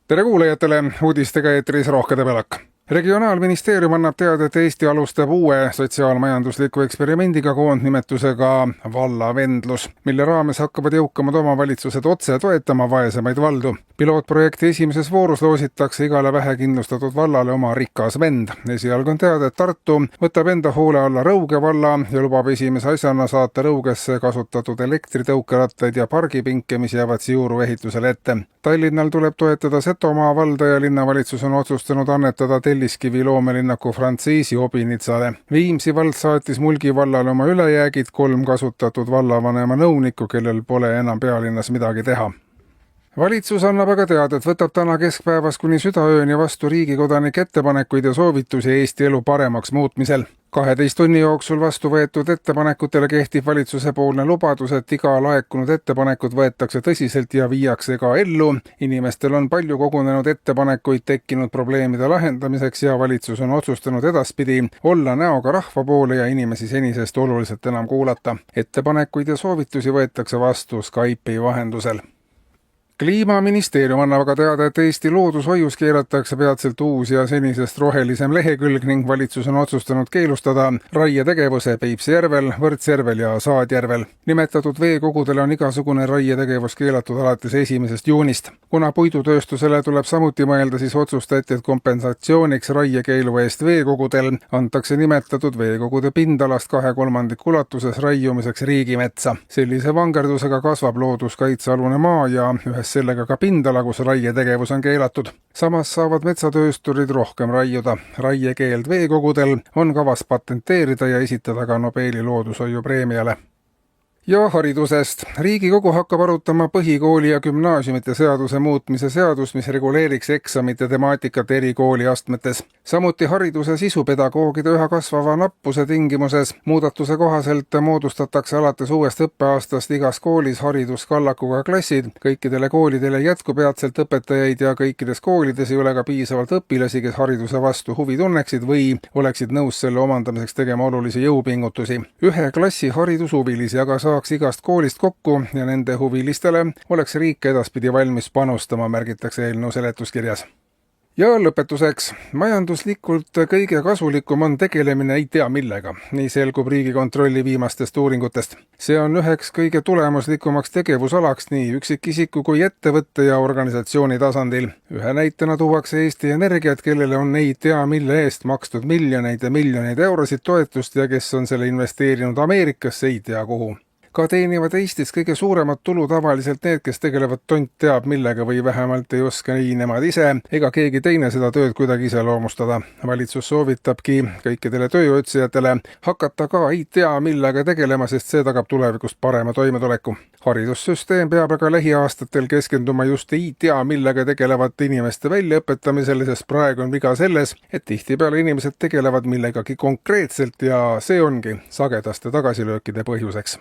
Tere kuulajatele, uudistega eetris Rohke Debelak. Regionaalministeerium annab teada, et Eesti alustab uue sotsiaalmajandusliku eksperimendiga koondnimetusega vallavendlus, mille raames hakkavad jõukamad omavalitsused otse toetama vaesemaid valdu. Pilootprojekti esimeses voorus loositakse igale vähekindlustatud vallale oma rikas vend. Esialgu on teada, et Tartu võtab enda hoole alla Rõuge valla ja lubab esimese asjana saata Rõugesse kasutatud elektritõukerattaid ja pargipinke, mis jäävad Siuru ehitusele ette. Tallinnal tuleb toetada Setomaa valda ja linnavalitsus on otsustanud annetada Telliskivi loomelinnaku frantsiisi Obinitsale. Viimsi vald saatis Mulgi vallale oma ülejäägid 3 kasutatud vallavanema nõunikku, kellel pole enam pealinnas midagi teha. Valitsus annab aga teada, et võtab täna keskpäevas kuni südaööni vastu riigikodanike ettepanekuid ja soovitusi Eesti elu paremaks muutmisel. 12 tunni jooksul vastu võetud ettepanekutele kehtib valitsuse poolne lubadus, et iga laekunud ettepanekut võetakse tõsiselt ja viiakse ka ellu. Inimestel on palju kogunenud ettepanekuid tekkinud probleemide lahendamiseks ja valitsus on otsustanud edaspidi olla näoga rahva poole ja inimesi senisest oluliselt enam kuulata. Ettepanekuid ja soovitusi võetakse vastu Skype'i vahendusel. Kliimaministeerium annab aga teada, et Eesti loodushoius keeratakse peatselt uus ja senisest rohelisem lehekülg ning valitsus on otsustanud keelustada raietegevuse Peipsi järvel, Võrtsjärvel ja Saadjärvel. Nimetatud veekogudele on igasugune raietegevus keelatud alates 1. juunist. Kuna puidutööstusele tuleb samuti mõelda, siis otsustati, et kompensatsiooniks raiekeelu eest veekogudel antakse nimetatud veekogude pindalast 2/3 ulatuses raiumiseks riigimetsa. Sellise vangerdusega kasvab looduskaitsealune maa ja sellega ka pindala, kus raietegevus on keelatud. Samas saavad metsatöösturid rohkem raiuda. Raiekeeld veekogudel on kavas patenteerida ja esitada ka Nobeli loodushoiupreemiale. Ja haridusest. Riigikogu hakkab arutama põhikooli ja gümnaasiumite seaduse muutmise seadust, mis reguleeriks eksamite temaatikat eri kooliastmetes. Samuti hariduse sisupedagoogide üha kasvava nappuse tingimuses. Muudatuse kohaselt moodustatakse alates uuest õppeaastast igas koolis hariduskallakuga klassid. Kõikidele koolidele jätkub peatselt õpetajaid ja kõikides koolides ei ole ka piisavalt õpilasi, kes hariduse vastu huvi tunneksid või oleksid nõus selle omandamiseks tegema olulisi jõupingutusi. Ühe klassi haridushuvilisi aga saaks igast koolist kokku ja nende huvilistele oleks riik edaspidi valmis panustama, märgitakse eelnõu seletuskirjas. Ja lõpetuseks, majanduslikult kõige kasulikum on tegelemine ei tea millega, nii selgub Riigikontrolli viimastest uuringutest. See on üheks kõige tulemuslikumaks tegevusalaks nii üksikisiku kui ettevõtte ja organisatsiooni tasandil. Ühe näitena tuuakse Eesti Energiat, kellele on ei tea mille eest makstud miljoneid ja miljoneid eurosid toetust ja kes on selle investeerinud Ameerikasse ei tea kuhu. Ka teenivad Eestis kõige suuremat tulu tavaliselt need, kes tegelevad tont teab millega või vähemalt ei oska nii nemad ise ega keegi teine seda tööd kuidagi iseloomustada. Valitsus soovitabki kõikidele tööotsijatele hakata ka ei tea millega tegelema, sest see tagab tulevikust parema toimetuleku. Haridussüsteem peab aga lähiaastatel keskenduma just ei tea millega tegelevate inimeste väljaõpetamisele, sest praegu on viga selles, et tihtipeale inimesed tegelevad millegagi konkreetselt ja see ongi sagedaste tagasilöökide põhjuseks.